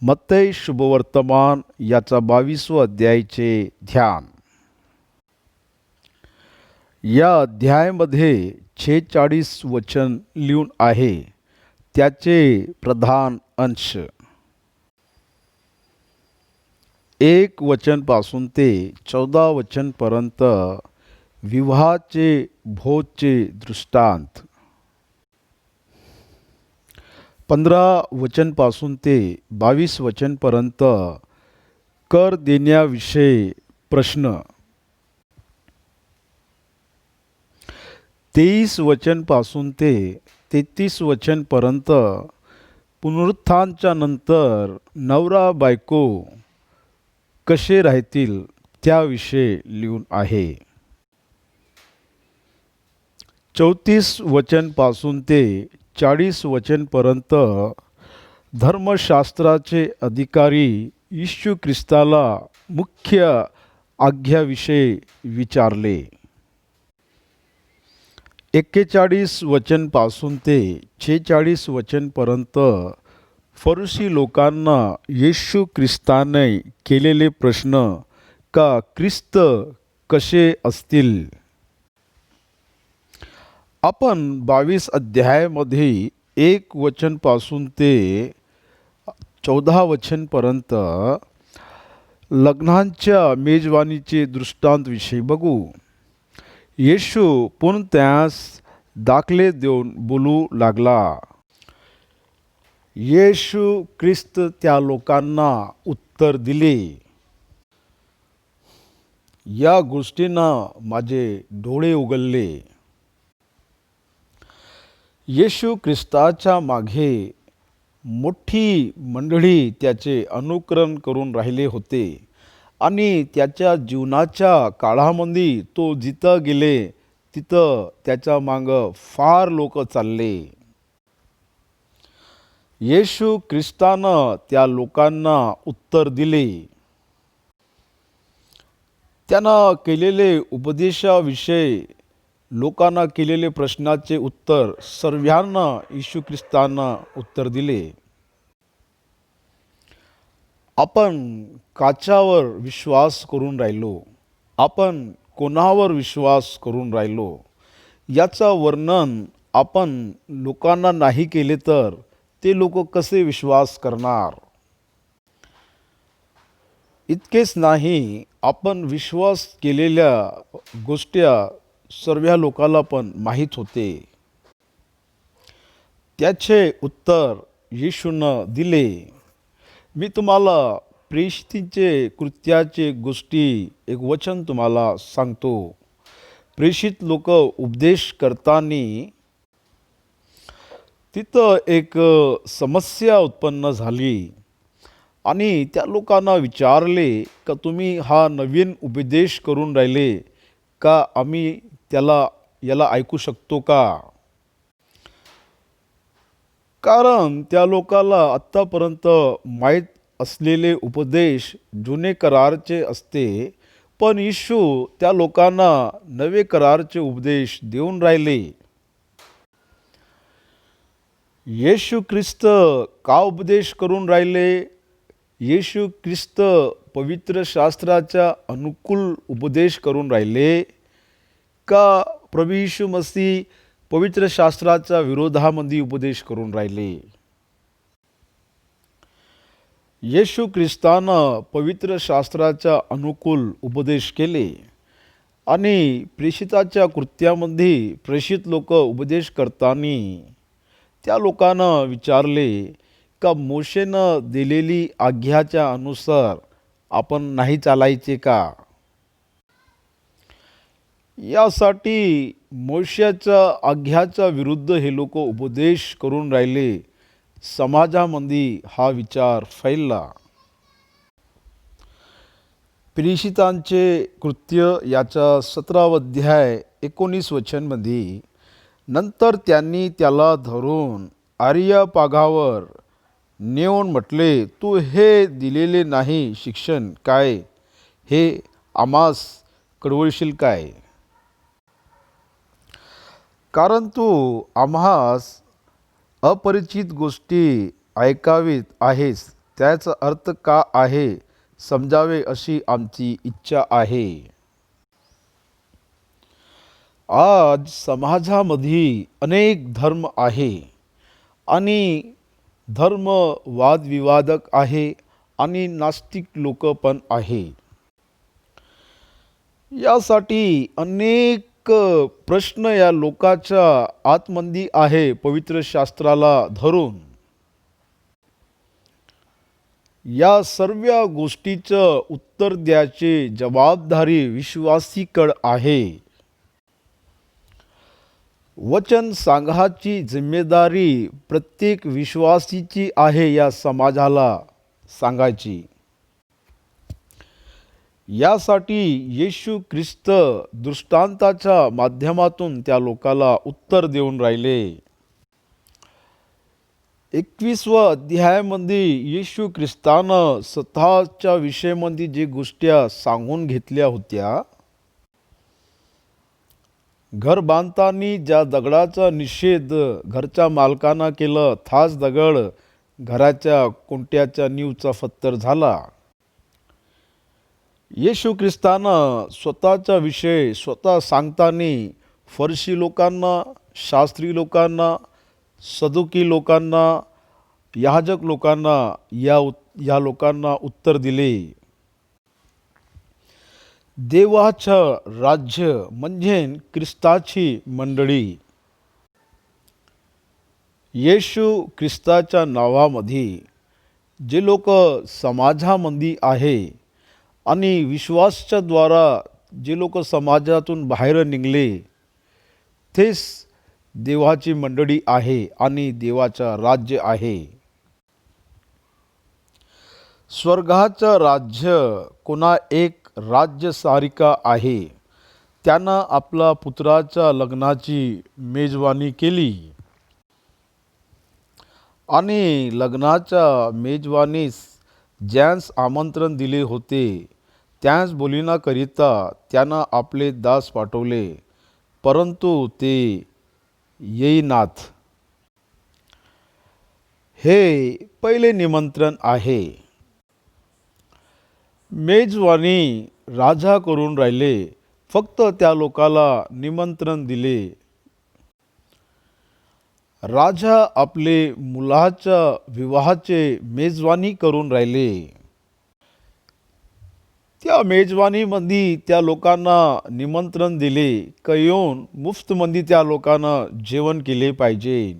मत्तई शुभवर्तमान याचा 22वा अध्यायाचे ध्यान. या अध्यायामध्ये 46 वचन लिहून आहे. त्याचे प्रधान अंश 1 वचनपासून ते 14 वचनपर्यंत विवाहाचे भोजचे दृष्टांत. 15 वचनपासून ते 22 वचनपर्यंत कर देण्याविषयी प्रश्न. 23 वचनपासून ते 33 वचनपर्यंत पुनरुत्थानाच्या नंतर नवरा बायको कसे राहतील त्याविषयी लिहून आहे. 34 वचनपासून ते 40 वचनपर्यंत धर्मशास्त्राचे अधिकारी येशू ख्रिस्ताला मुख्य आज्ञाविषयी विचारले. 41 वचनपासून ते 46 वचनपर्यंत फरीसी लोकांना येशू ख्रिस्ताने केलेले प्रश्न का ख्रिस्त कसे असतील. आपण 22 अध्यायामध्ये 1 वचनपासून ते 14 वचनपर्यंत लग्नांच्या मेजवानीचे दृष्टांतविषयी बघू. येशू पुन्हा त्यास दाखले देऊन बोलू लागला. येशू ख्रिस्त त्या लोकांना उत्तर दिले, या गोष्टींना माझे डोळे उघडले. येशू ख्रिस्ताच्या मागे मोठी मंडळी त्याचे अनुकरण करून राहिले होते आणि त्याच्या जीवनाच्या काळामध्ये तो जिथं गेले तिथं त्याच्या मागं फार लोक चालले. येशू ख्रिस्तानं त्या लोकांना उत्तर दिले. त्यानं केलेले उपदेशाविषयी लोकांना केलेले प्रश्नाचे उत्तर सर्वांना येशू ख्रिस्तानं उत्तर दिले. आपण काच्यावर विश्वास करून राहिलो, आपण कोणावर विश्वास करून राहिलो याचा वर्णन आपण लोकांना नाही केले तर ते लोक कसे विश्वास करणार. इतकेच नाही, आपण विश्वास केलेल्या गोष्टी सर्व लोकांना पण माहीत होते. त्याचे उत्तर येशूनं दिले. मी तुम्हाला प्रेषितांचे कृत्याचे गोष्टी एक वचन तुम्हाला सांगतो. प्रेषित लोक उपदेश करताना तिथं एक समस्या उत्पन्न झाली आणि त्या लोकांना विचारले का तुम्ही हा नवीन उपदेश करून राहिले का, आम्ही याला ऐकू शकतो का. कारण त्या लोकांना आत्तापर्यंत माहीत असलेले उपदेश जुने करारचे असते, पण येशू त्या लोकांना नवे करारचे उपदेश देऊन राहिले. येशू ख्रिस्त का उपदेश करून राहिले. येशू ख्रिस्त पवित्र शास्त्राच्या अनुकूल उपदेश करून राहिले का प्रभू येशू मसीह पवित्र शास्त्राच्या विरोधामध्ये उपदेश करून राहिले. येशू ख्रिस्तानं पवित्र शास्त्राच्या अनुकूल उपदेश केले आणि प्रेषिताच्या कृत्यामध्ये प्रेषित लोक उपदेश करताना त्या लोकांना विचारले का मोशेनं दिलेली आज्ञाच्या अनुसार आपण नाही चालायचे का. यासाठी मोशेच्या आज्ञाच्या विरुद्ध हे लोक उपदेश करून राहिले. समाजामध्ये हा विचार फैलला. प्रेषितांचे कृत्य याचा 17 अध्याय 19 वचनमध्ये नंतर त्यांनी त्याला धरून आरियापागावर नेऊन म्हटले, तू हे दिलेले नाही शिक्षण काय, हे आम्हास कळवशील काय. कारण तू आम्हास अपरिचित गोष्टी ऐकावीत आहेस त्याचा अर्थ का आहे समजावे अशी आमची इच्छा आहे. आज समाजामध्ये अनेक धर्म आहे आणि धर्म वादविवादक आहे आणि नास्तिक लोक पण आहे. यासाठी अनेक प्रश्न या लोकाच्या आतमध्ये आहे पवित्र शास्त्राला धरून. या सर्व गोष्टीचं उत्तर द्यायची जबाबदारी विश्वासीकड आहे. वचन सांगायची जिम्मेदारी प्रत्येक विश्वासीची आहे या समाजाला सांगायची. यासाठी येशू ख्रिस्त दृष्टांताच्या माध्यमातून त्या लोकाला उत्तर देऊन राहिले. 21व्या अध्यायामध्ये येशू ख्रिस्तानं स्वतःच्या विषयामध्ये जे गोष्टी सांगून घेतल्या होत्या. घर बांधताना ज्या दगडाचा निषेध घरच्या मालकांना केलं, थाच दगड घराच्या कोणत्याच्या नीवचा पत्थर झाला. येशू ख्रिस्तानं स्वतःचा विषय स्वतः सांगताना फरशी लोकांना, शास्त्री लोकांना, सदुकी लोकांना, याजक लोकांना या लोकांना उत्तर दिले. देवाचं राज्य म्हणजे ख्रिस्ताची मंडळी. येशू ख्रिस्ताच्या नावामध्ये जे लोक समाजामध्ये आहे आणि विश्वासाच्या द्वारा जे लोक समाजातून बाहेर निघले तेच देवाची मंडळी आहे आणि देवाचं राज्य आहे. स्वर्गाचं राज्य कोणा एक राज्यसारिका आहे. त्यानं आपला पुत्राच्या लग्नाची मेजवानी केली आणि लग्नाच्या मेजवानीस ज्यांस आमंत्रण दिले होते त्याच बोलण्याकरिता त्यानं आपले दास पाठवले, परंतु ते येईनात. हे पहिले निमंत्रण आहे. मेजवानी राजा करून राहिले, फक्त त्या लोकाला निमंत्रण दिले. राजा आपले मुलाच्या विवाहाचे मेजवानी करून राहिले. त्या मेजवानीमध्ये त्या लोकांना निमंत्रण दिले का येऊन मुफ्तमध्ये त्या लोकांना जेवण केले पाहिजे.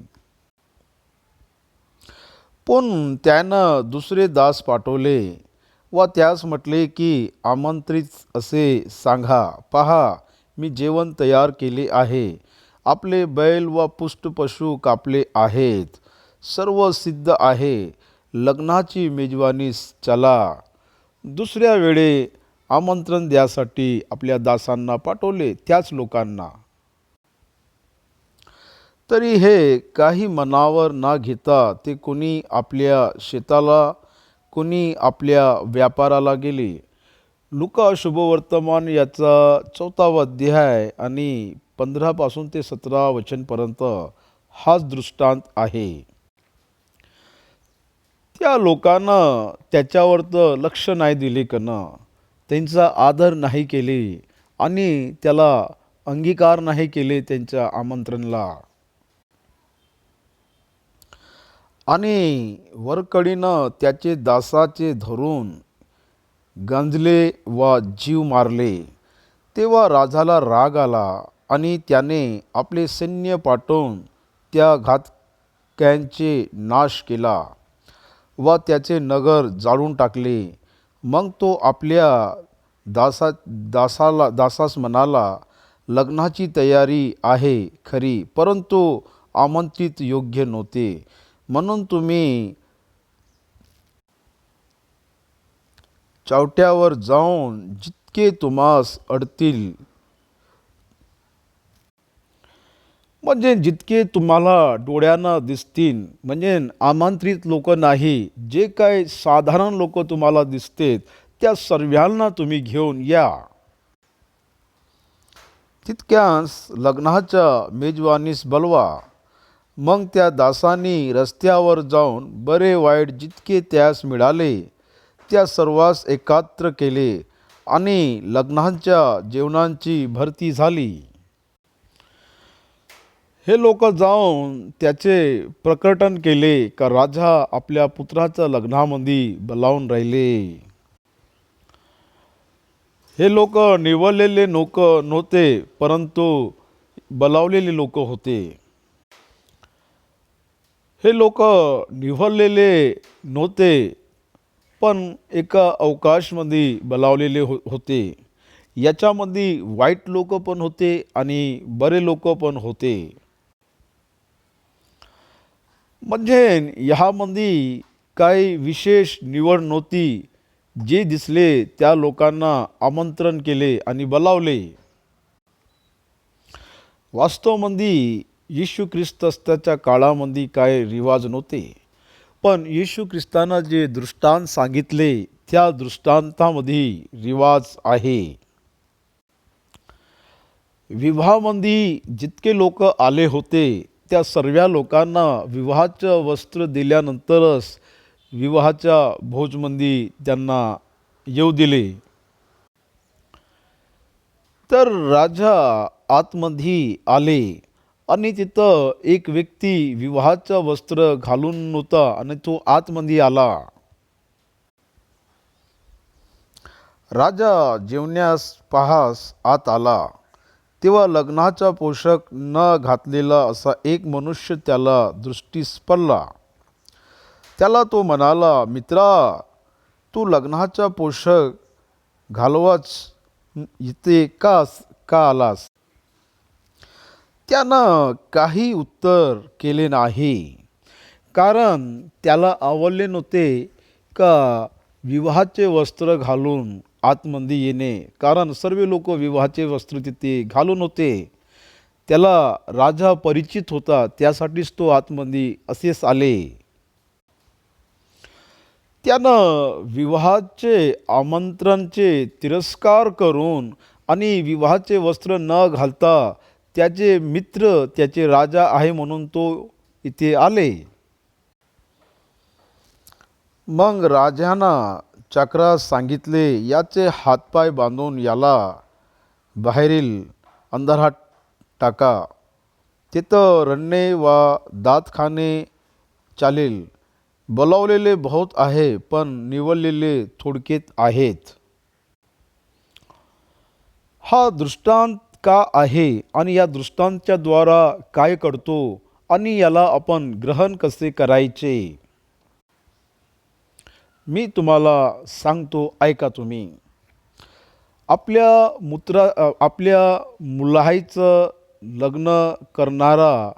पण त्यानं दुसरे दास पाठवले व त्यास म्हटले की आमंत्रित असे सांगा, पहा मी जेवण तयार केले आहे. आपले बैल व पुष्ट पशु कापले आहेत. सर्व सिद्ध आहे. लग्नाची मेजवानीस चला. दुसऱ्या वेळे आमंत्रण द्यासाठी आपल्या दासांना पाठवले त्याच लोकांना. तरी हे काही मनावर न घेता ते कोणी आपल्या शेताला, कोणी आपल्या व्यापाराला गेले. लुका शुभवर्तमान याचा 4वा अध्याय आणि 15 पासून ते 17 वचनपर्यंत हाच दृष्टांत आहे. त्या लोकांना त्याच्यावर तर लक्ष नाही दिले कन, त्यांचा आदर नाही केले आणि त्याला अंगीकार नाही केले त्यांच्या आमंत्रणाला. आणि वरकडीनं त्याचे दासाचे धरून गंजले व जीव मारले. तेव्हा राजाला राग आला आणि त्याने आपले सैन्य पाठवून त्या घातक्यांचे नाश केला व त्याचे नगर जाळून टाकले. मग तो आपल्या दासास म्हणाला, लग्नाची तयारी आहे खरी, परंतु आमंत्रित योग्य नव्हते. म्हणून तुम्ही चौट्यावर जाऊन जितके तुम्हास अडतील, म्हणजे जितके तुम्हाला डोळ्यांना दिसतील, म्हणजे आमंत्रित लोक नाही, जे काय साधारण लोक तुम्हाला दिसतात त्या सर्वांना तुम्ही घेऊन या. तितक्यास लग्नाच्या मेजवानीस बोलवा. मग त्या दासांनी रस्त्यावर जाऊन बरे वाईट जितके त्यास मिळाले त्या सर्वांस एकत्र केले आणि लग्नांच्या जेवणांची भरती झाली. हे लोक जाऊन त्याचे प्रकटन केले का राजा आपल्या पुत्राच्या लग्नामध्ये बोलावून राहिले. हे लोक निवडलेले लोक नव्हते, परंतु बोलावलेले लोक होते. हे लोक निवडलेले नव्हते, पण एका अवकाशमध्ये बोलावलेले होते. याच्यामध्ये वाईट लोक पण होते आणि बरे लोक पण होते. म्हणजे ह्यामध्ये काही विशेष निवड नव्हती. जे दिसले त्या लोकांना आमंत्रण केले आणि बोलावले. वास्तवमध्ये येशू ख्रिस्त असताच्या काळामध्ये काय रिवाज नव्हते, पण येशू ख्रिस्तानं जे दृष्टांत सांगितले त्या दृष्टांतामध्ये रिवाज आहे. विवाहामध्ये जितके लोक आले होते त्या सर्व लोकांना विवाहाचं वस्त्र दिल्यानंतरच विवाहाच्या भोजमध्ये त्यांना येऊ दिले. तर राजा आतमध्ये आले आणि तिथं एक व्यक्ती विवाहाचं वस्त्र घालून नव्हता आणि तो आतमध्ये आला. राजा जेवण्यास पाहास आत आला, तेव्हा लग्नाचा पोशाख न घातलेला असा एक मनुष्य त्याला दृष्टीस पडला. त्याला तो म्हणाला, मित्रा, तू लग्नाचा पोशाख घालवाच इथे का आलास? त्यानं काही उत्तर केले नाही, कारण त्याला आवडले नव्हते का विवाहाचे वस्त्र घालून आतमध्ये येणे, कारण सर्व लोक विवाहाचे वस्त्र तिथे घालून होते. त्याला राजा परिचित होता, त्यासाठीच तो आतमध्ये असेच आले. त्यानं विवाहाचे आमंत्रणाचे तिरस्कार करून आणि विवाहाचे वस्त्र न घालता त्याचे मित्र त्याचे राजा आहे म्हणून तो इथे आले. मग राजाना चक्रास सांगितले, याचे हातपाय बांधून याला बाहेरील अंधारात टाका. तिथं रडणे वा दात खाणे चालेल. बोलावलेले बहुत आहे, पण निवडलेले थोडकेच आहेत. हा दृष्टांत का आहे आणि या दृष्टांताच्या द्वारा काय करतो आणि याला आपण ग्रहण कसे करायचे, मी तुम्हाला सांगतो, ऐका तुम्ही. आपल्या मुलाचं लग्न करणारा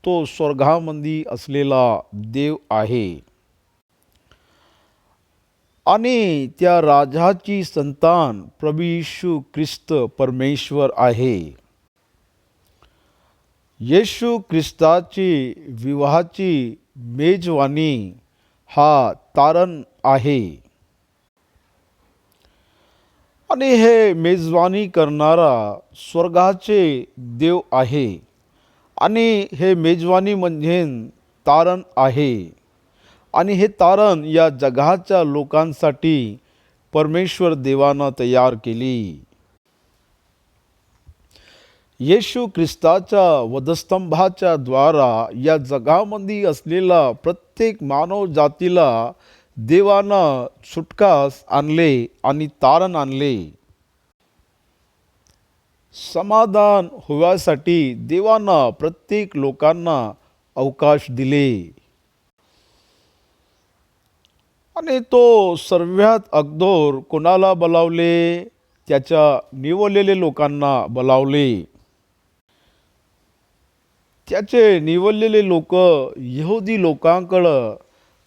तो स्वर्गामध्ये असलेला देव आहे आणि त्या राजाची संतान प्रभू येशू ख्रिस्त परमेश्वर आहे. येशू ख्रिस्ताची विवाहाची मेजवानी हा तारण आहे आणि हे मेजवानी करणारा स्वर्गाचे देव आहे आणि हे मेजवानी म्हणजे तारण आहे आणि हे तारण या जगाच्या लोकांसाठी परमेश्वर देवानं तयार केली. येशू ख्रिस्ताच्या वधस्तंभाच्या द्वारा या जगामध्ये असलेला प्रत्येक मानव जातीला देवानं सुटकास आणले आणि तारण आणले. समाधान होण्यासाठी देवानं प्रत्येक लोकांना अवकाश दिले आणि तो सर्वात अगोदर कोणाला बोलावले? त्याच्या निवडलेले लोकांना बोलावले. त्याचे निवडलेले लोक यहुदी लोकांकडं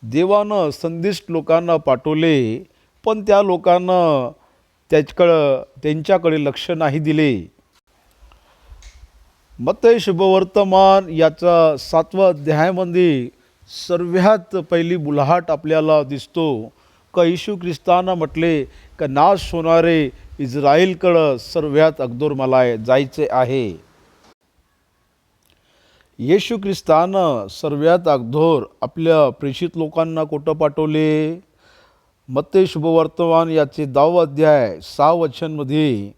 देवानं संदेश लोकांना पाठवले, पण त्या लोकांना त्यांच्याकडे लक्ष नाही दिले. मत्तई शुभवर्तमान याचा 7व्या अध्यायामध्ये सर्वात पहिली बुलाहट आपल्याला दिसतो का येशू ख्रिस्तानं म्हटले का नाश होणारे इस्रायलकडं सर्वात अगोदर मला जायचे आहे. येशू ख्रिस्तानं सर्वात अगोदर आपल्या प्रेषित लोकांना कुठं पाठवले? मत्ते शुभवर्तमान याचे 10 अध्याय 6 वचनमध्ये,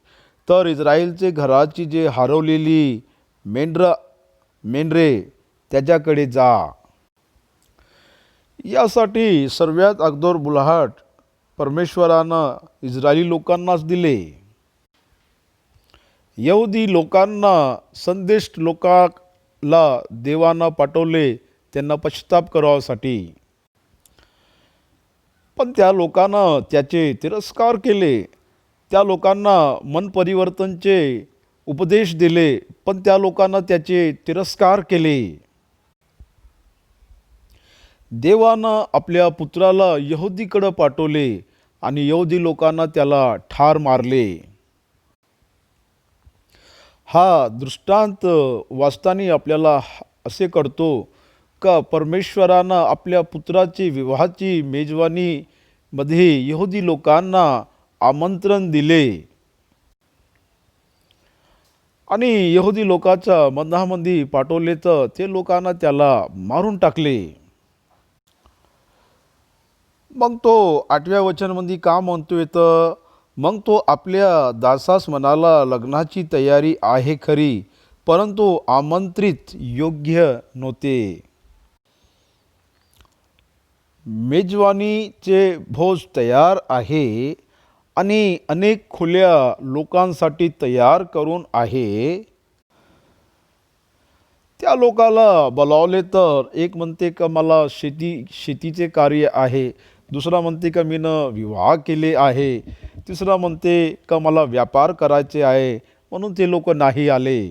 तर इस्रायलचे घराची जे हरवलेली मेंढरे त्याच्याकडे जा. यासाठी सर्वात अगोदर बुलाहट परमेश्वरानं इस्रायली लोकांनाच दिले. यहुदी लोकांना संदेश लोकाला देवानं पाठवले त्यांना पश्चाताप करावासाठी. पण त्या लोकांना त्याचे तिरस्कार केले. त्या लोकांना मन परिवर्तनचे उपदेश दिले, पण त्या लोकांना त्याचे तिरस्कार केले. देवानं आपल्या पुत्राला यहुदीकडे पाठवले आणि यहुदी लोकांना त्याला ठार मारले. हा दृष्टांत वाचताना आपल्याला असे कळतो का परमेश्वरानं आपल्या पुत्राची विवाहाची मेजवानीमध्ये यहुदी लोकांना आमंत्रण दिले आणि यहुदी लोकांच्या मनामध्ये पाठवले, तर ते लोकांना त्याला मारून टाकले. मग तो 8व्या वचनमध्ये का म्हणतोय? तर मग तो आपल्या दासास म्हणाला, लग्नाची तयारी आहे खरी, परंतु आमंत्रित योग्य नव्हते. मेजवानीचे भोज तयार आहे आणि अनेक खुल्या लोकांसाठी तयार करून आहे. त्या लोकाला बोलावले तर एक म्हणते का मला शेतीचे कार्य आहे, दुसरा म्हणते का मीनं विवाह केले आहे, तिसरा म्हणते का मला व्यापार करायचे आहे, म्हणून ते लोक नाही आले.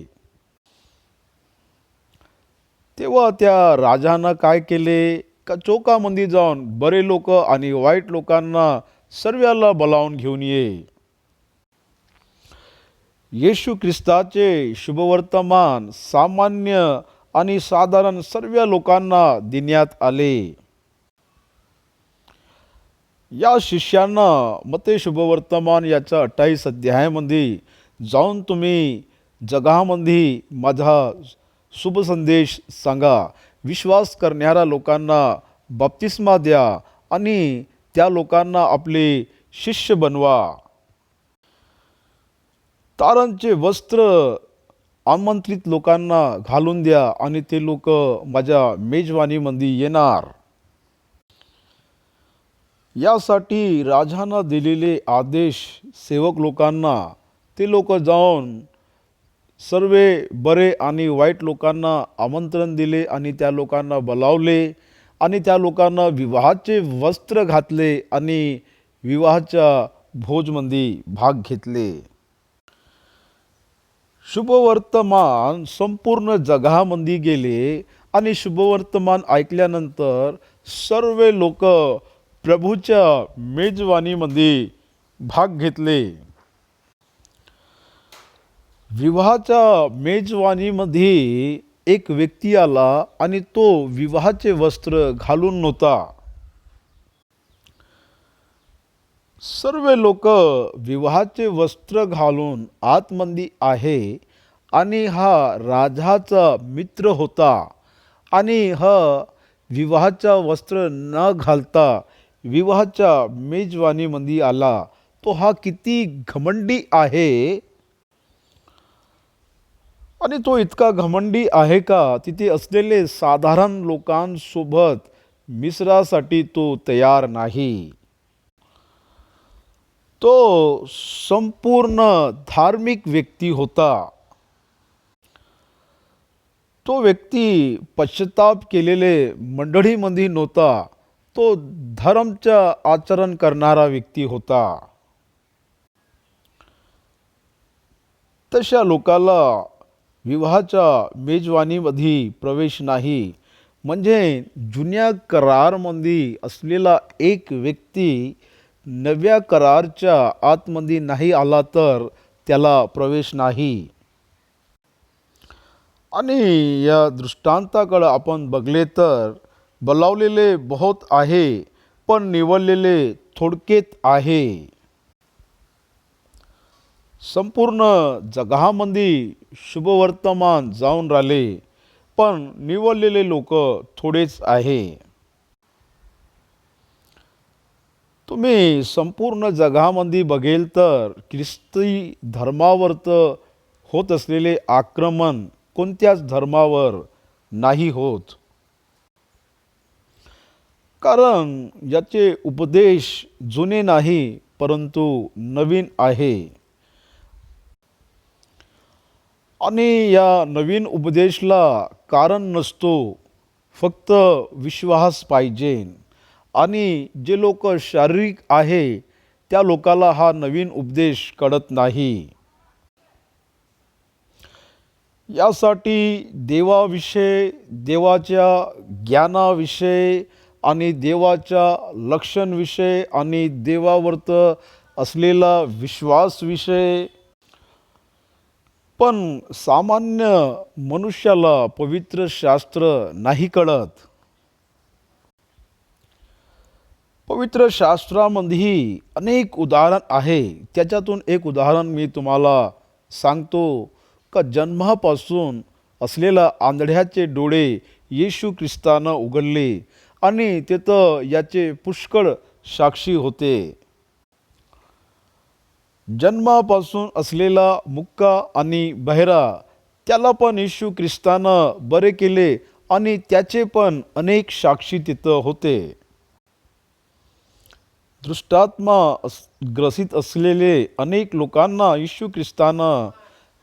तेव्हा त्या राजानं काय केले का चौकामध्ये जाऊन बरे लोक आणि वाईट लोकांना सर्वाला बोलावून घेऊन ये. येशू ख्रिस्ताचे शुभवर्तमान सामान्य आणि साधारण सर्व लोकांना देण्यात आले. या शिष्यांना मत्ते शुभवर्तमान याच्या 28 अध्यायामध्ये जाऊन तुम्ही जगामध्ये माझा शुभ संदेश सांगा, विश्वास करणाऱ्या लोकांना बप्तिस्मा द्या आणि त्या लोकांना आपले शिष्य बनवा. तारांचे वस्त्र आमंत्रित लोकांना घालून द्या आणि ते लोक माझ्या मेजवानीमध्ये येणार. यासाठी राजानं दिलेले आदेश सेवक लोकांना, ते लोक जाऊन सर्व बरे आणि वाईट लोकांना आमंत्रण दिले आणि त्या लोकांना बोलावले आणि त्या लोकांना विवाहाचे वस्त्र घातले आणि विवाहाच्या भोजमध्ये भाग घेतले. शुभवर्तमान संपूर्ण जगामध्ये गेले आणि शुभवर्तमान ऐकल्यानंतर सर्व लोक प्रभूच्या मेजवानीमध्ये भाग घेतले. विवाहाच्या मेजवानीमध्ये एक व्यक्ती आला आणि तो विवाहाचे वस्त्र घालून नव्हता. सर्व लोक विवाहाचे वस्त्र घालून आतमध्ये आहे आणि हा राजाचा मित्र होता आणि हा विवाहाचा वस्त्र न घालता विवाहाच्या मेजवानीमध्ये आला. तो हा किती घमंडी आहे. आणि तो इतका घमंडी आहे का तिथे असलेले साधारण लोकांसोबत मिसळासाठी तो तयार नाही. तो संपूर्ण धार्मिक व्यक्ती होता. तो व्यक्ती पश्चाताप केलेले मंडळीमध्ये नव्हता. तो धर्मचा आचरण करणारा व्यक्ती होता. तशा लोकाला विवाहाच्या मेजवानीमध्ये प्रवेश नाही. म्हणजे जुन्या करारमध्ये असलेला एक व्यक्ती नव्या करारच्या आतमध्ये नाही आला तर त्याला प्रवेश नाही. आणि या दृष्टांताकडे आपण बघले तर बोलावलेले बहुत आहे पण निवडलेले थोडकेत आहे. संपूर्ण जगामध्ये शुभवर्तमान जाऊन राहिले पण निवडलेले लोक थोडेच आहे. तुम्ही संपूर्ण जगामध्ये बघेल तर ख्रिस्ती धर्मावर तर होत असलेले आक्रमण कोणत्याच धर्मावर नाही होत. कारण याचे उपदेश जुने नाही परंतु नवीन आहे. आणि या नवीन उपदेशला कारण नसतो, फक्त विश्वास पाहिजे. आणि जे लोक शारीरिक आहे त्या लोकाला हा नवीन उपदेश कळत नाही. यासाठी देवाविषयी, देवाच्या ज्ञानाविषयी आणि देवाच्या लक्षणविषयी आणि देवावरत असलेला विश्वासविषयी, पण सामान्य मनुष्याला पवित्र शास्त्र नाही कळत. पवित्र शास्त्रामध्ये अनेक उदाहरण आहे. त्याच्यातून एक उदाहरण मी तुम्हाला सांगतो का जन्मापासून असलेला आंधळ्याचे डोळे येशू ख्रिस्तानं उघडले आणि तिथं याचे पुष्कळ साक्षी होते. जन्मापासून असलेला मुक्का आणि बहिरा त्याला पण येशू ख्रिस्तानं बरे केले आणि त्याचे पण अनेक साक्षी तिथं होते. दृष्टात्मा ग्रसित असलेले अनेक लोकांना येशू ख्रिस्तानं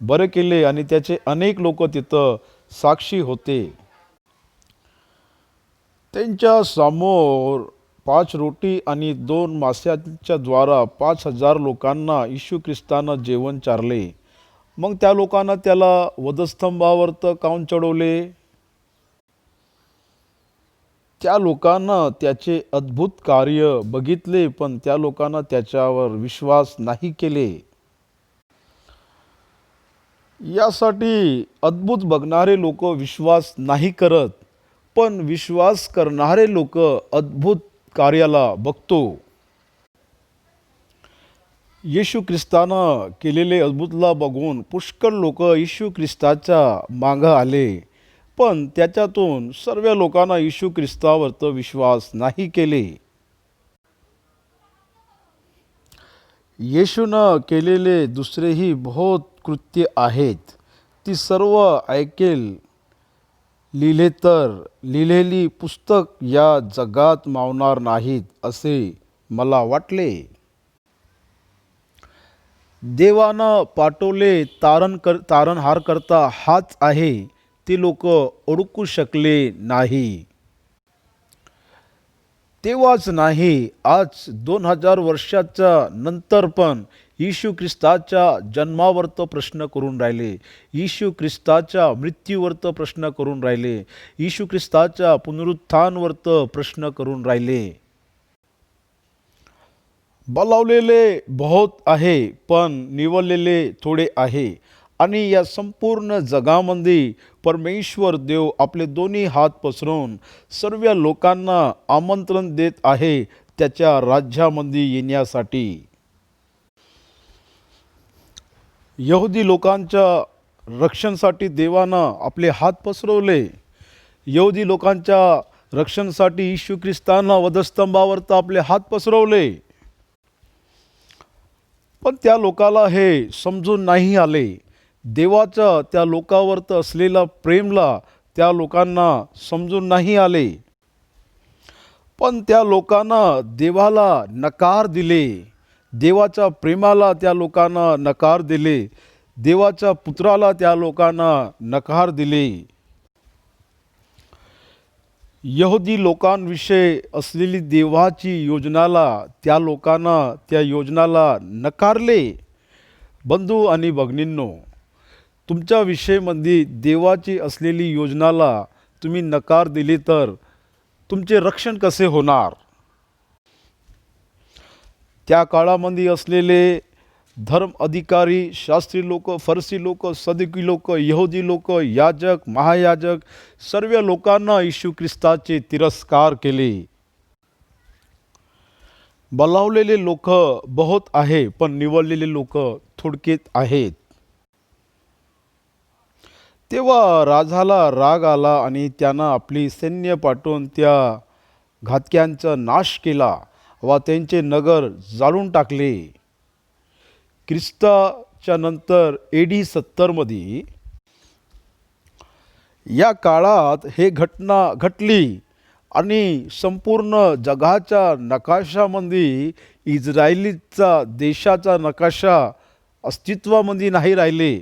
बरे केले आणि त्याचे अनेक लोक तिथं साक्षी होते. त्यांच्या समोर 5 रोटी आणि 2 माशाच्या द्वारा 5,000 लोकांना येशू ख्रिस्तानं जेवण चारले. मग त्या लोकांना त्याला वधस्तंभावर तर काऊन चढवले? त्या लोकांना त्याचे अद्भुत कार्य बघितले पण त्या लोकांना त्याच्यावर विश्वास नाही केले. यासाठी अद्भुत बघणारे लोक विश्वास नाही करत, पण विश्वास करणारे लोक अद्भुत कार्याला बघतो. येशू ख्रिस्तानं केलेले अद्भुतला बघून पुष्कळ लोक येशू ख्रिस्ताच्या मागं आले, पण त्याच्यातून सर्व लोकांना येशू ख्रिस्तावर तर विश्वास नाही केले. येशूनं केलेले दुसरेही बहुत कृत्य आहेत, ती सर्व ऐकेल लिहिले तर लिहिलेली पुस्तक या जगात मावणार नाहीत असे मला वाटले. देवानं पाठवले तारणहार करता हाच आहे, ते लोक ओळखू शकले नाही. तेव्हाच नाही, आज 2000 वर्षाच्या नंतर पण येशू ख्रिस्ताच्या जन्मावर तर प्रश्न करून राहिले, येशू ख्रिस्ताच्या मृत्यूवर तर प्रश्न करून राहिले, येशू ख्रिस्ताच्या पुनरुत्थानावर तर प्रश्न करून राहिले. बोलावलेले बहुत आहे पण निवडलेले थोडे आहे. आणि या संपूर्ण जगामध्ये परमेश्वर देव आपले दोन्ही हात पसरून सर्व लोकांना आमंत्रण देत आहे त्याच्या राज्यामध्ये येण्यासाठी. यहुदी लोकांच्या रक्षणासाठी देवानं आपले हात पसरवले. यहुदी लोकांच्या रक्षणासाठी येशू ख्रिस्तानं वधस्तंभावर तर आपले हात पसरवले, पण त्या लोकाला हे समजून नाही आले. देवाचा त्या लोकावर तर असलेला प्रेमला त्या लोकांना समजून नाही आले, पण त्या लोकांना देवाला नकार दिले. देवाच्या प्रेमाला त्या लोकांना नकार दिले, देवाच्या पुत्राला त्या लोकांना नकार दिले. यहुदी लोकांविषयी असलेली देवाची योजनाला त्या लोकांना त्या योजनाला नकारले. बंधू आणि भगिनींनो, तुमच्या विषयीमध्ये देवाची असलेली योजनाला तुम्ही नकार दिली तर तुमचे रक्षण कसे होणार? त्या काळामध्ये असलेले धर्म अधिकारी, शास्त्री लोक, फरसी लोक, सदुकी लोक, यहुदी लोक, याजक, महायाजक सर्व लोकांना येशू ख्रिस्ताचे तिरस्कार केले. बोलावलेले लोक बहुत आहे पण निवडलेले लोक थोडकेच आहेत. तेव्हा राजाला राग आला आणि त्यानं आपली सैन्य पाठवून त्या घातक्यांचा नाश केला व त्यांचे नगर जाळून टाकले. ख्रिस्ताच्या नंतर AD 70 या काळात हे घटना घडली आणि संपूर्ण जगाच्या नकाशामध्ये इस्रायलीचा देशाचा नकाशा अस्तित्वामध्ये नाही राहिले.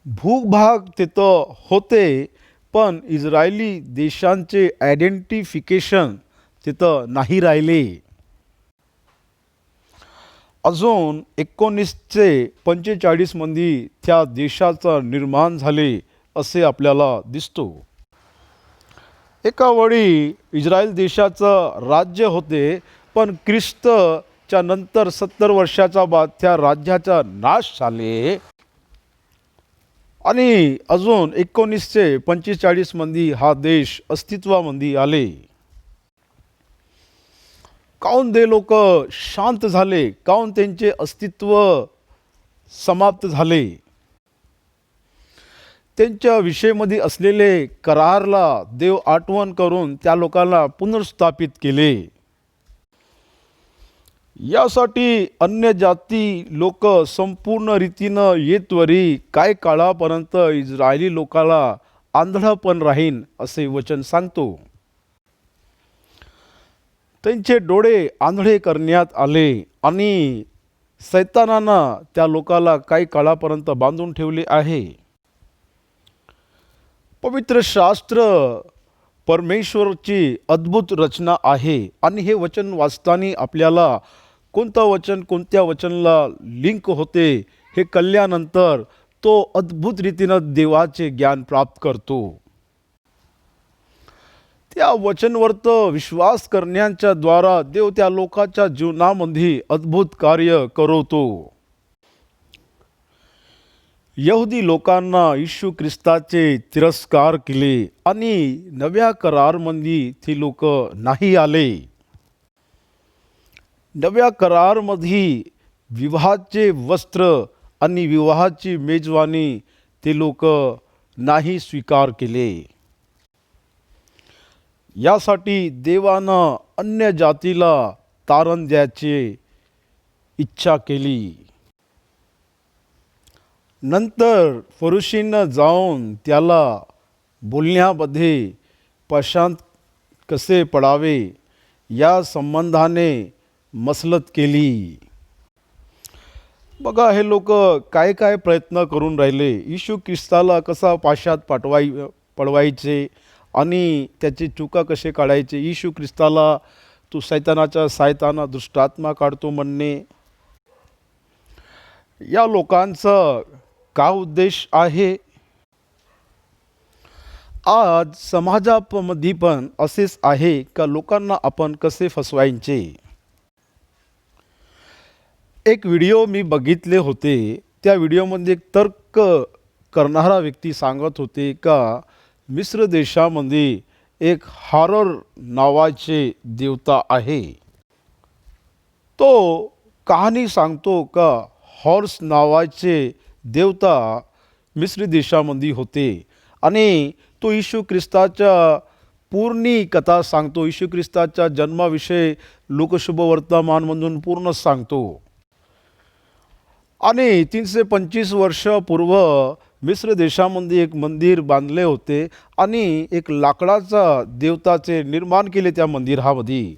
भूभाग तिथं होते पण इस्रायली देशांचे आयडेंटिफिकेशन तिथं नाही राहिले. अजून 1945 मध्ये त्या देशाचं निर्माण झाले असे आपल्याला दिसतो. एका वेळी इस्रायल देशाचं राज्य होते पण ख्रिस्तच्या नंतर 70 वर्षाचा बाद त्या राज्याचा नाश झाले आणि अजून 1945 मध्ये हा देश अस्तित्वामध्ये आले. काऊन ते लोक शांत झाले, काऊन त्यांचे अस्तित्व समाप्त झाले. त्यांच्या विषयमध्ये असलेले करारला देव आठवण करून त्या लोकांना पुनर्स्थापित केले. यासाठी अन्य जाती लोक संपूर्ण रीतीनं येतवरी काय काळापर्यंत इस्रायली लोकाला आंधळपण राहीन असे वचन सांगतो. त्यांचे डोळे आंधळे करण्यात आले आणि सैतानानं त्या लोकाला काही काळापर्यंत बांधून ठेवले आहे. पवित्र शास्त्र परमेश्वरची अद्भुत रचना आहे आणि हे वचन वाचताना आपल्याला कोणतं वचन कोणत्या वचनला लिंक होते हे कळल्यानंतर तो अद्भुत रीतीनं देवाचे ज्ञान प्राप्त करतो. त्या वचनवरत विश्वास करण्याच्या द्वारा देव त्या लोकांच्या जीवनामध्ये अद्भुत कार्य करवतो. यहुदी लोकांना येशू ख्रिस्ताचे तिरस्कार केले आणि नव्या करारमध्ये ती लोक नाही आले. नव्या करारमध्ये विवाहाचे वस्त्र आणि विवाहाची मेजवानी ते लोक नाही स्वीकार केले. यासाठी देवानं अन्य जातीला तारण द्यायची इच्छा केली. नंतर फरुशींना जाऊन त्याला बोलण्यामध्ये पशांत कसे पडावे या संबंधाने मसलत केली. बघा हे लोक काय काय प्रयत्न करून राहिले. येशू ख्रिस्ताला कसा पाशात पडवायचे आणि त्याची चुका कसे काढायचे. येशू ख्रिस्ताला तू सैताना दुष्टात्मा काढतो म्हणणे. या लोकांचा काय उद्देश आहे. आज समाजामध्ये पण असेच आहे का लोकांना आपण कसे फसवायचे. एक व्हिडिओ मी बघितले होते. त्या व्हिडिओमध्ये एक तर्क करणारा व्यक्ती सांगत होते का मिस्र देशामध्ये एक हॉरर नावाचे देवता आहे. तो कहाणी सांगतो का हॉर्स नावाचे देवता मिस्र देशामध्ये होते आणि तो येशू ख्रिस्ताच्या पूर्ण कथा सांगतो. येशू ख्रिस्ताच्या जन्माविषयी लोकशुभ वर्तमान म्हणून पूर्ण सांगतो. आणि 325 वर्षापूर्व मिस्र देशामध्ये एक मंदिर बांधले होते आणि एक लाकडाचा देवताचे निर्माण केले त्या मंदिरामध्ये.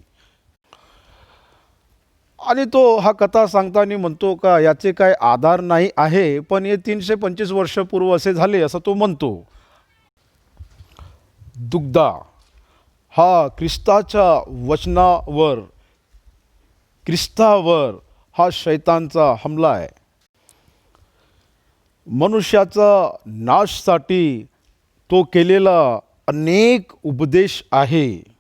आणि तो हा कथा सांगताना म्हणतो का याचे काय आधार नाही आहे पण हे 325 वर्षापूर्व असे झाले असं तो म्हणतो. दुग्धा हा ख्रिस्तावर हा शैतानचा हमला आहे. मनुष्याचा नाशसाठी तो केलेला अनेक उपदेश आहे.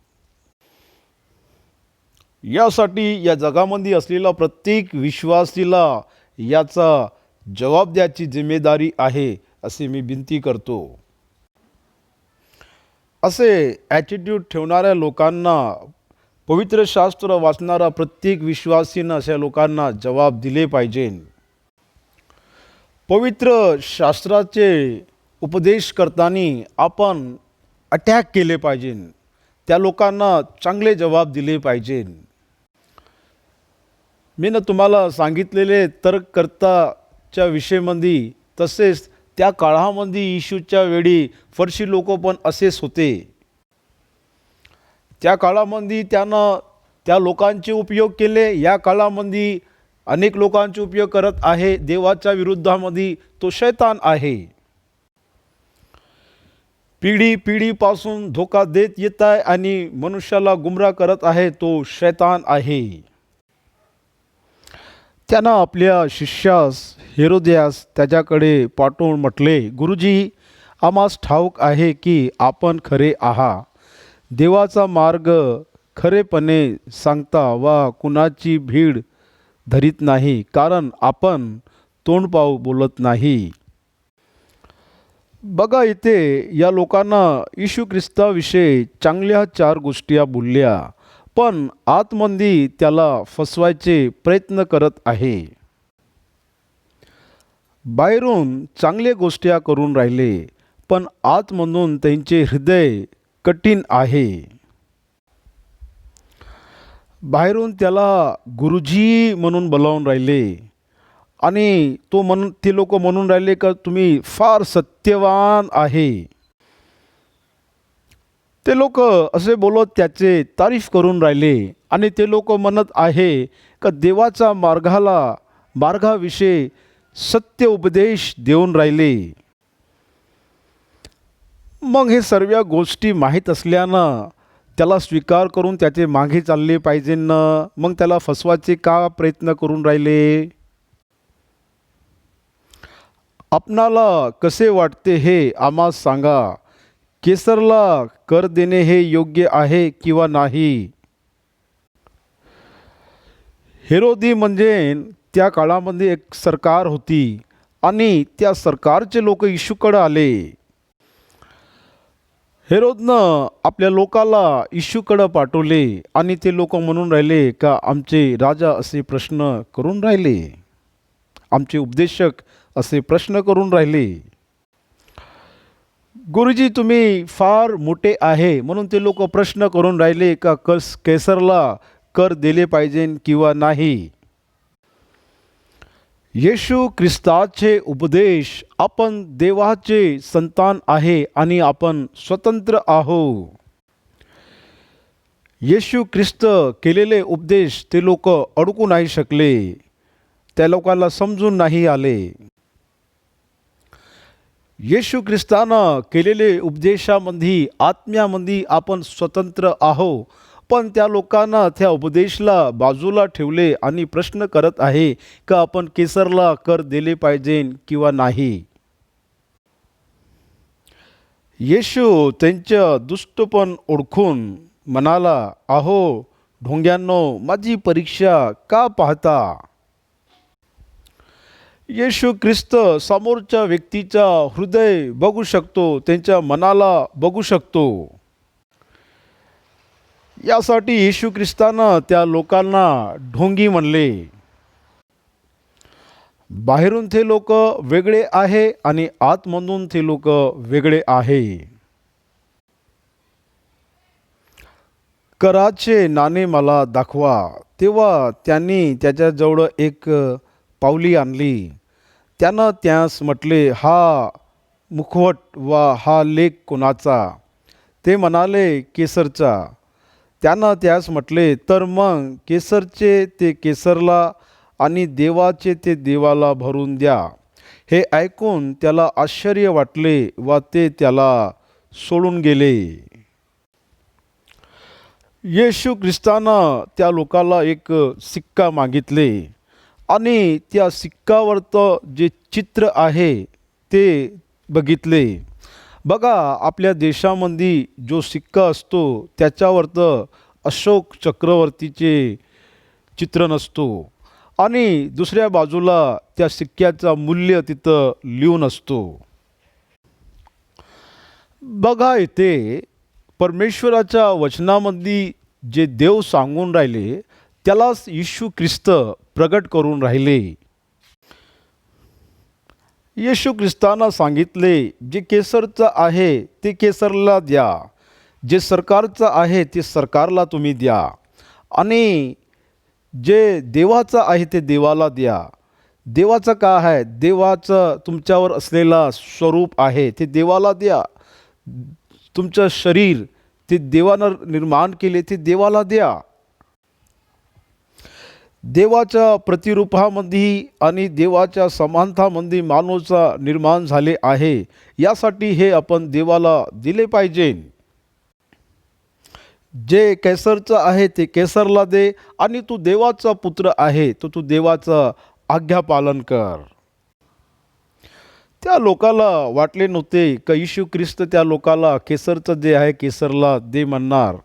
यासाठी या जगामध्ये असलेला प्रत्येक विश्वासीला याचा जबाब द्यायची जिम्मेदारी आहे असे मी विनंती करतो. असे ॲटिट्यूड ठेवणाऱ्या लोकांना पवित्र शास्त्र वाचणारा प्रत्येक विश्वासीनं अशा लोकांना जबाब दिले पाहिजे. पवित्र शास्त्राचे उपदेश करताना आपण अटॅक केले पाहिजे, त्या लोकांना चांगले जबाब दिले पाहिजे. मी तुम्हाला सांगितलेले तर्ककर्ताच्या विषयमध्ये, तसेच त्या काळामध्ये येशूच्या वेळी फरशी लोक पण असेच होते. त्या काळामध्ये त्यानं त्या लोकांचे उपयोग केले. या काळामध्ये अनेक लोकांचे उपयोग करत आहे. देवाच्या विरुद्धामध्ये तो शैतान आहे. पिढीपासून धोका देत येत आहे आणि मनुष्याला गुमराह करत आहे तो शैतान आहे. त्यानं आपल्या शिष्यास हेरोद्यास त्याच्याकडे पाठवून म्हटले, गुरुजी, आम्हास ठाऊक आहे की आपण खरे आहात, देवाचा मार्ग खरेपणे सांगता वा कुणाची भीड धरीत नाही, कारण आपण तोंडपाव बोलत नाही. बघा, इथे या लोकांना येशू ख्रिस्ताविषयी चांगल्या 4 गोष्टी बोलल्या, पण आतमध्ये त्याला फसवायचे प्रयत्न करत आहे. बाहेरून चांगल्या गोष्टी करून राहिले, पण आतमधून त्यांचे हृदय कठीण आहे. बाहेरून त्याला गुरुजी म्हणून बोलावून राहिले आणि ते लोक म्हणून राहिले का तुम्ही फार सत्यवान आहे. ते लोक असे बोलत त्याचे तारीफ करून राहिले आणि ते लोक म्हणत आहे का देवाचा मार्गाविषयी सत्य उपदेश देऊन राहिले. मग हे सर्व गोष्टी माहीत असल्यानं त्याला स्वीकार करून त्याचे मागे चालले पाहिजे ना. मग त्याला फसवायचे का प्रयत्न करून राहिले. आपणाला कसे वाटते हे आम्हास सांगा. केसरला कर देणे हे योग्य आहे किंवा नाही. हेरोदी म्हणजे त्या काळामध्ये एक सरकार होती आणि त्या सरकारचे लोक येशूकडे आले. हेरोदनं आपल्या लोकाला येशूकडे पाठवले आणि ते लोक म्हणून राहिले का आमचे राजा असे प्रश्न करून राहिले, आमचे उपदेशक असे प्रश्न करून राहिले. गुरुजी, तुम्ही फार मोठे आहे म्हणून ते लोक प्रश्न करून राहिले का कैसरला कर दिले पाहिजे किंवा नाही. येशू ख्रिस्ताचे उपदेश, आपण देवाचे संतान आहे आणि आपण स्वतंत्र आहोत. येशू ख्रिस्त केलेले उपदेश ते लोक अडकू नाही शकले, त्या लोकांना समजून नाही आले. येशू ख्रिस्तानं केलेले उपदेशामध्ये आत्म्यामध्ये आपण स्वतंत्र आहोत, पण त्या लोकांना त्या उपदेशाला बाजूला ठेवले आणि प्रश्न करत आहे का आपण केसरला कर दिले पाहिजे किंवा नाही. येशू त्यांच्या दुष्टपण ओळखून म्हणाला, अहो ढोंग्यांनो, माझी परीक्षा का पाहता. येशू ख्रिस्त समोरच्या व्यक्तीचा हृदय बघू शकतो, त्यांच्या मनाला बघू शकतो. यासाठी येशू ख्रिस्तानं त्या लोकांना ढोंगी म्हणले. बाहेरून ते लोक वेगळे आहे आणि आतमधून ते लोक वेगळे आहे. कराचे नाणे मला दाखवा. तेव्हा त्यांनी त्याच्याजवळ एक पावली आणली. त्यानं त्यास म्हटले, हा मुखवट वा हा लेख कोणाचा. ते म्हणाले, केसरचा. त्यानं त्यास म्हटले, तर मग केसरचे ते केसरला आणि देवाचे ते देवाला भरून द्या. हे ऐकून त्याला आश्चर्य वाटले व ते त्याला सोडून गेले. येशू ख्रिस्तानं त्या लोकाला एक सिक्का मागितले आणि त्या सिक्कावरचं जे चित्र आहे ते बघितले. बघा, आपल्या देशामध्ये जो सिक्का असतो त्याच्यावरचं अशोक चक्रवर्तीचे चित्र नसतो आणि दुसऱ्या बाजूला त्या सिक्क्याचं मूल्य तिथं लिहून असतो. बघा, इथे परमेश्वराच्या वचनामध्ये जे देव सांगून राहिले त्यालाच येशू ख्रिस्त प्रगट करून राहिले. येशू ख्रिस्तानं सांगितले, जे केसरचं आहे ते केसरला द्या, जे सरकारचं आहे ते सरकारला तुम्ही द्या, आणि जे देवाचं आहे ते देवाला द्या. देवाचं का आहे? देवाचं तुमच्यावर असलेला स्वरूप आहे ते देवाला द्या. तुमचं शरीर ते देवानं निर्माण केले ते देवाला द्या. देवाच्या प्रतिरूपामध्ये आणि देवाच्या समानतामध्ये मानवचा निर्माण झाले आहे, यासाठी हे आपण देवाला दिले पाहिजे. जे केसरचं आहे ते केसरला दे, आणि तू देवाचा पुत्र आहे तर तू देवाचं आज्ञापालन कर. त्या लोकाला वाटले नव्हते का येशू ख्रिस्त त्या लोकाला केसरचं जे आहे केसरला दे म्हणणार,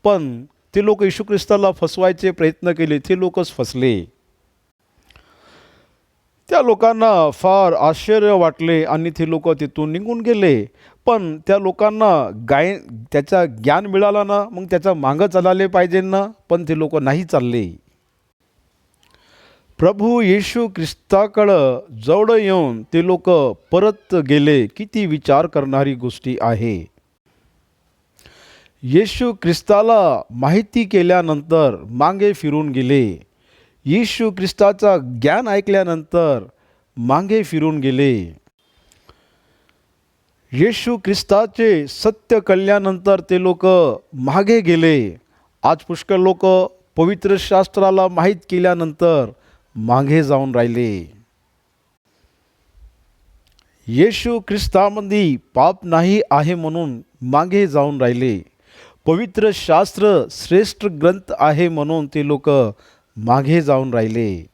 पण ते लोक येशू ख्रिस्ताला फसवायचे प्रयत्न केले, ते लोकच फसले. त्या लोकांना फार आश्चर्य वाटले आणि ते लोक तिथून निघून गेले. पण त्या लोकांना त्याचा ज्ञान मिळाला ना, मग त्याच्या मागं चालले पाहिजे ना, पण ते लोक नाही चालले. प्रभू येशू ख्रिस्ताकडं जवळ येऊन ते लोक परत गेले. किती विचार करणारी गोष्टी आहे. येशू ख्रिस्ताला माहिती केल्यानंतर मागे फिरून गेले. येशू ख्रिस्ताचा ज्ञान ऐकल्यानंतर मागे फिरून गेले. येशू ख्रिस्ताचे सत्य कळल्यानंतर ते लोक मागे गेले. आज पुष्कळ लोक पवित्र शास्त्राला माहीत केल्यानंतर मागे जाऊन राहिले. येशू ख्रिस्तामध्ये पाप नाही आहे म्हणून मागे जाऊन राहिले. पवित्र शास्त्र श्रेष्ठ ग्रंथ आहे म्हणून ते लोक मागे जाऊन राहिले.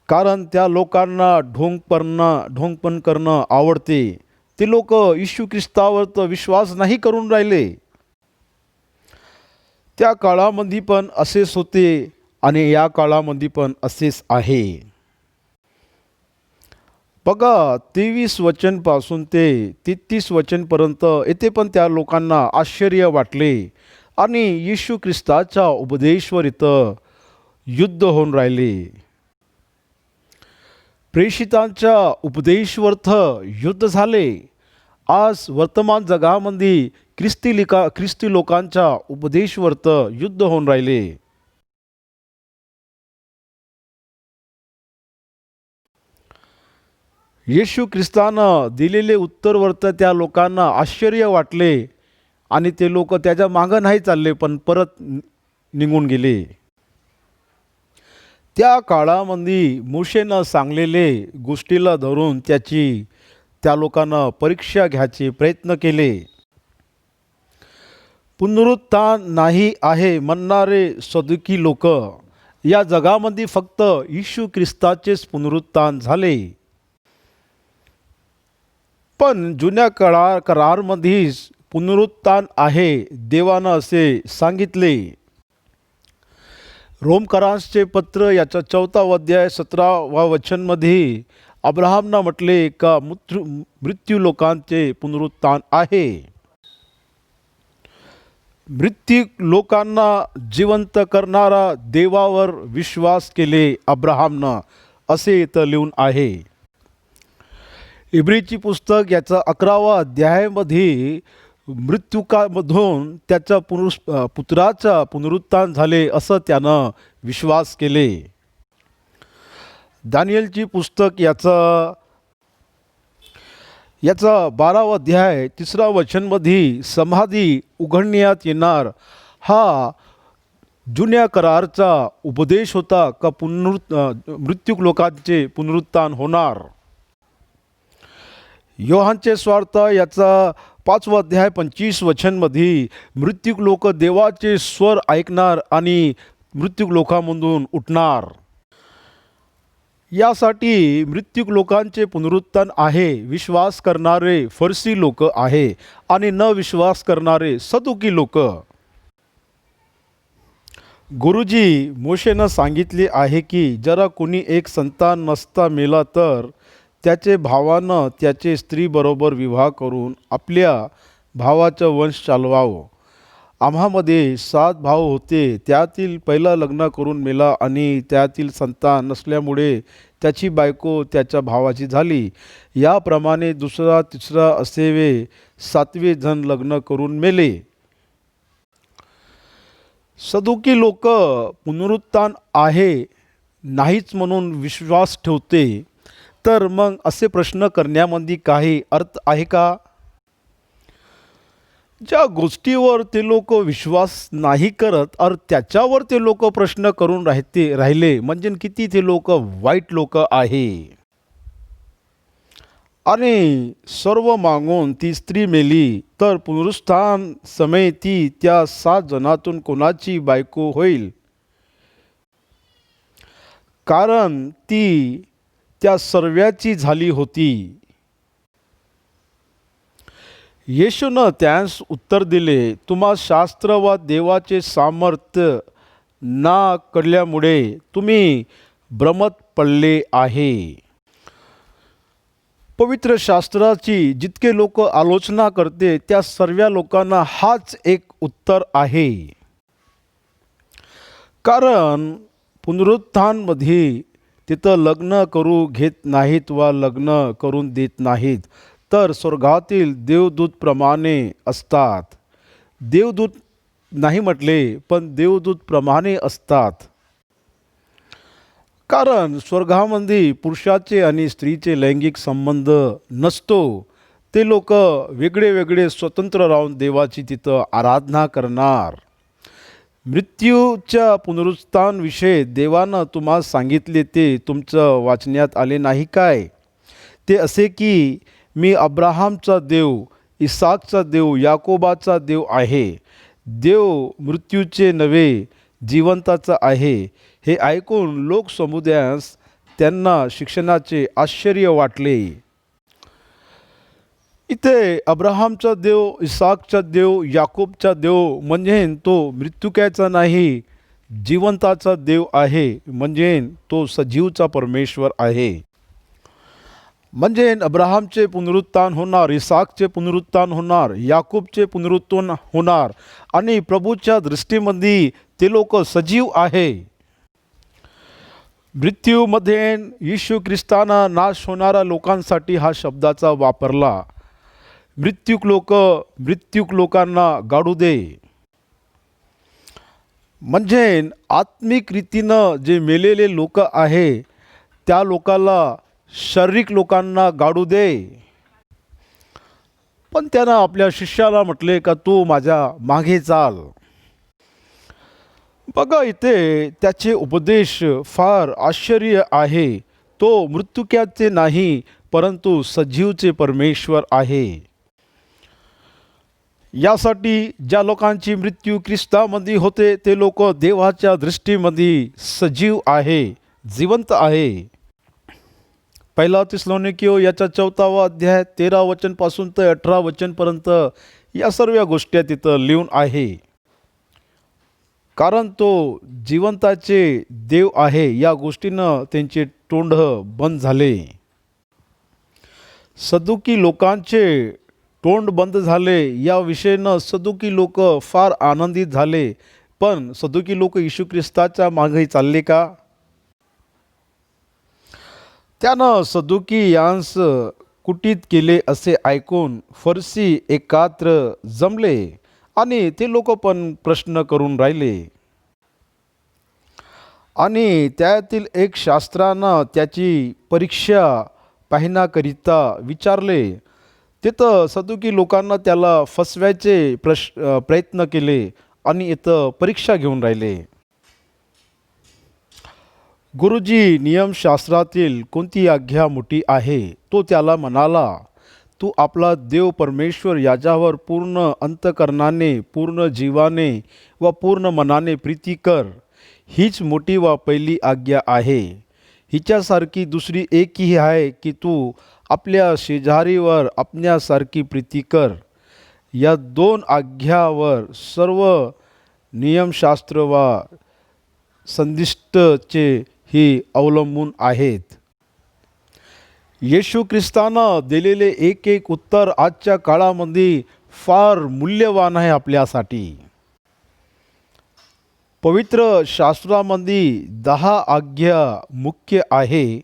कारण त्या लोकांना ढोंगपण करणं आवडते. ते लोक येशू ख्रिस्तावर तर विश्वास नाही करून राहिले. त्या काळामध्ये पण असेच होते आणि या काळामध्ये पण असेच आहे. बघा, 23 वचनपासून ते 33 वचनपर्यंत येथे पण त्या लोकांना आश्चर्य वाटले आणि येशू ख्रिस्ताच्या उपदेशावर इथं युद्ध होऊन राहिले. प्रेषितांच्या उपदेशावर्थ युद्ध झाले. आज वर्तमान जगामध्ये ख्रिस्ती लोकांच्या उपदेशावर्थ युद्ध होऊन राहिले. येशू ख्रिस्तानं दिलेले उत्तरवर्त त्या लोकांना आश्चर्य वाटले आणि ते लोक त्याच्या मागं नाही चालले, पण परत निघून गेले. त्या काळामध्ये मोशेनं सांगलेले गोष्टीला धरून त्या लोकांना परीक्षा घ्यायचे प्रयत्न केले. पुनरुत्थान नाही आहे म्हणणारे सदुकी लोक, या जगामध्ये फक्त येशू ख्रिस्ताचेच पुनरुत्थान झाले. पण जुन्या करारमध्येच पुनरुत्थान आहे देवानं असे सांगितले. रोमकरांचे पत्र याचा 4 अध्याय 17 वचनमध्ये अब्राहमनं म्हटले का मृत्यू लोकांचे पुनरुत्थान आहे. मृत्यू लोकांना जिवंत करणारा देवावर विश्वास केले अब्राहमनं, असे इथं लिहून आहे. इब्रीची पुस्तक याचा 11 अध्यायामध्ये मृत्यूकामधून त्याच्या पुत्राचा पुनरुत्थान झाले असं त्यानं विश्वास केले. दानियेलची पुस्तक याचा 12 अध्याय 3 वचनमध्ये समाधी उघडण्यात येणार हा जुन्या करारचा उपदेश होता का मृत्यू लोकांचे पुनरुत्थान होणार. योहानचे स्वार्थ याचा 5 अध्याय 25 वचनमध्ये मृत्यू लोक देवाचे स्वर ऐकणार आणि मृत्यू लोकांमधून उठणार. यासाठी मृत्यू लोकांचे पुनरुत्थान आहे विश्वास करणारे फरसी लोक आहे आणि न विश्वास करणारे सदुकी लोक. गुरुजी मोशेनं सांगितले आहे की जरा कोणी एक संतान नसता मेला तर त्याचे भावानं त्याचे स्त्रीबरोबर विवाह करून आपल्या भावाचं वंश चालवावं आम्हामध्ये 7 भाऊ होते. त्यातील पहिला लग्न करून मेला आणि त्यातील संतान नसल्यामुळे त्याची बायको त्याच्या भावाची झाली. याप्रमाणे दुसरा तिसरा असेवे 7वे जण लग्न करून मेले. सदुकी लोक पुनरुत्थान आहे नाहीच म्हणून विश्वास ठेवते. तर मग असे प्रश्न करण्यामध्ये काही अर्थ आहे का? ज्या गोष्टीवर ते लोक विश्वास नाही करत और त्याच्यावर ते लोक प्रश्न करून राहिले म्हणजे किती ते लोक वाईट लोक आहे. आणि सर्व मागून ती स्त्री मेली तर पुनरुत्थान समय ती त्या 7 जणातून कोणाची बायको होईल? कारण ती त्या सर्वाची झाली होती. येशूनं त्यास उत्तर दिले, तुम्हा शास्त्र व देवाचे सामर्थ्य ना कळल्यामुळे तुम्ही भ्रमत पडले आहे. पवित्र शास्त्राची जितके लोक आलोचना करते त्या सर्व लोकांना हाच एक उत्तर आहे. कारण पुनरुत्थानमध्ये तिथं लग्न करू घेत नाहीत वा लग्न करून देत नाहीत, तर स्वर्गातील देवदूतप्रमाणे असतात. देवदूत नाही म्हटले पण देवदूतप्रमाणे असतात. कारण स्वर्गामध्ये पुरुषाचे आणि स्त्रीचे लैंगिक संबंध नसतो. ते लोक वेगळे वेगळे स्वतंत्र राहून देवाची तिथं आराधना करणार. मृत्यूच्या पुनरुत्थानाविषयी देवानं तुम्हाला सांगितले ते तुमचं वाचण्यात आले नाही काय? ते असे की मी अब्राहामचा देव, इसाकचा देव, याकोबाचा देव आहे. देव मृत्यूचे नव्हे जिवंताचा आहे. हे ऐकून लोकसमुदायास त्यांना शिक्षणाचे आश्चर्य वाटले. इथे अब्राहामचा देव, इसाकचा देव, याकोबचा देव म्हणजे तो मृत्युकाचा नाही, जिवंताचा देव आहे. म्हणजे तो सजीवचा परमेश्वर आहे. म्हणजे अब्राहामचे पुनरुत्थान होणार, इसाकचे पुनरुत्थान होणार, याकूबचे पुनरुत्थान होणार आणि प्रभूच्या दृष्टीमध्ये ते लोक सजीव आहे. मृत्यूमध्ये येशू ख्रिस्ताना नाश होणाऱ्या लोकांसाठी हा शब्दाचा वापरला. मृत्यूक लोकांना गाडू दे. म्हणजे आत्मिक रीतीनं जे मेलेले लोक आहे त्या लोकाला शारीरिक लोकांना गाडू दे. पण त्यानं आपल्या शिष्याला म्हटले का तू माझ्या मागे चाल. बघा इथे त्याचे उपदेश फार आश्चर्य आहे. तो मृत्युक्याचे नाही परंतु सजीवचे परमेश्वर आहे. यासाठी ज्या लोकांची मृत्यू ख्रिस्तामध्ये होते ते लोक देवाच्या दृष्टीमध्ये सजीव आहे, जिवंत आहे. 1 थिस्सलुनीकियों याचा 4वा अध्याय 13 वचनपासून ते 18 वचनपर्यंत या सर्व गोष्टी तिथं लिहून आहे. कारण तो जिवंताचे देव आहे या गोष्टीनं त्यांचे तोंड बंद झाले. सदुकी लोकांचे तोंड बंद झाले या विषयानं सदुकी लोक फार आनंदित झाले. पण सदुकी लोक येशू ख्रिस्ताच्या मागे चालले का? त्यानं सदुकी यांस कुटीत केले असे ऐकून फरसी एकत्र जमले आणि ते लोक पण प्रश्न करून राहिले. आणि त्यातील एक शास्त्रानं त्याची परीक्षा पाहण्याकरिता विचारले. तिथं सदुकी लोकांना त्याला फसवायचे प्रयत्न केले आणि इथं परीक्षा घेऊन राहिले. गुरुजी नियमशास्त्रातील कोणती आज्ञा मोठी आहे? तो त्याला म्हणाला, तू आपला देव परमेश्वर याच्यावर पूर्ण अंतकरणाने, पूर्ण जीवाने व पूर्ण मनाने प्रीती कर. हीच मोठी व पहिली आज्ञा आहे. हिच्यासारखी दुसरी एकही आहे की तू आपल्या शेजारीवर आपल्यासारखी प्रीती कर. या 2 आज्ञावर सर्व नियमशास्त्र व संदिष्टचे ही अवलंबून आहेत. येशू ख्रिस्तानं दिलेले एक उत्तर आजच्या काळामध्ये फार मूल्यवान आहे आपल्यासाठी. पवित्र शास्त्रामध्ये 10 आज्ञा मुख्य आहे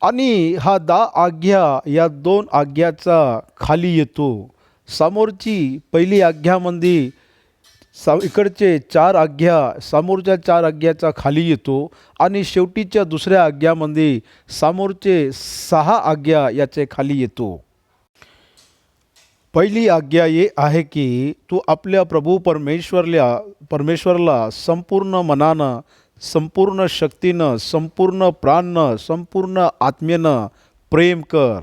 आणि हा 10 आज्ञा या 2 आज्ञाचा खाली येतो. समोरची पहिली आज्ञामध्ये इकडचे 4 आज्ञा समोरच्या 4 आज्ञाचा खाली येतो आणि शेवटीच्या दुसऱ्या आज्ञामध्ये समोरचे 6 आज्ञा याचे खाली येतो. पहिली आज्ञा ये आहे की तू आपल्या प्रभू परमेश्वरला संपूर्ण मनानं, संपूर्ण शक्तीनं, संपूर्ण प्राणनं, संपूर्ण आत्मेनं प्रेम कर.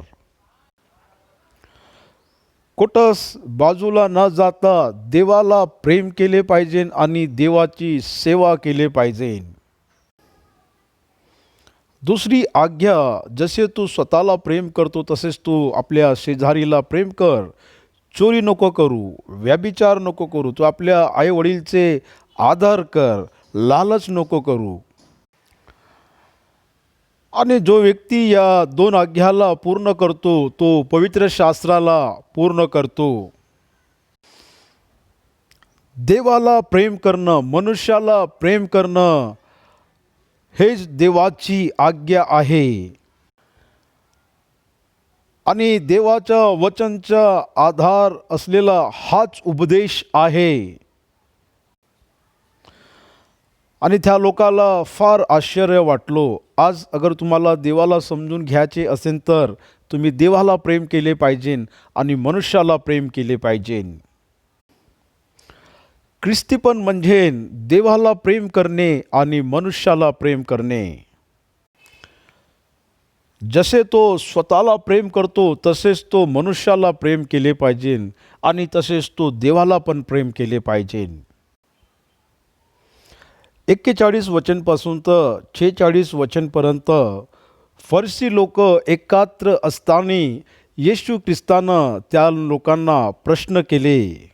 कुठंच बाजूला न जाता देवाला प्रेम केले पाहिजे आणि देवाची सेवा केले पाहिजे. दुसरी आज्ञा, जसे तू स्वतःला प्रेम करतो तसेच तू आपल्या शेजारीला प्रेम कर. चोरी नको करू, व्यभिचार नको करू, तू आपल्या आईवडीलचे आदर कर, लालच नको करू. आणि जो व्यक्ती या 2 आज्ञाला पूर्ण करतो तो पवित्र शास्त्राला पूर्ण करतो. देवाला प्रेम करणं, मनुष्याला प्रेम करणं हेच देवाची आज्ञा आहे. आणि देवाच्या वचनचा आधार असलेला हाच उपदेश आहे. आणि त्या लोकाला फार आश्चर्य वाटलो. आज अगर तुम्हाला देवाला समजून घ्यायचे असेल तर तुम्ही देवाला प्रेम केले पाहिजे आणि मनुष्याला प्रेम केले पाहिजे. ख्रिस्तीपण म्हणजे देवाला प्रेम करणे आणि मनुष्याला प्रेम करणे. जसे तो स्वतःला प्रेम करतो तसेच तो मनुष्याला प्रेम केले पाहिजे आणि तसेच तो देवाला पण प्रेम केले पाहिजे. 41 वचनपासून तर 46 वचनपर्यंत फरसी लोक एकत्र असताना येशू ख्रिस्तानं त्या लोकांना प्रश्न केले.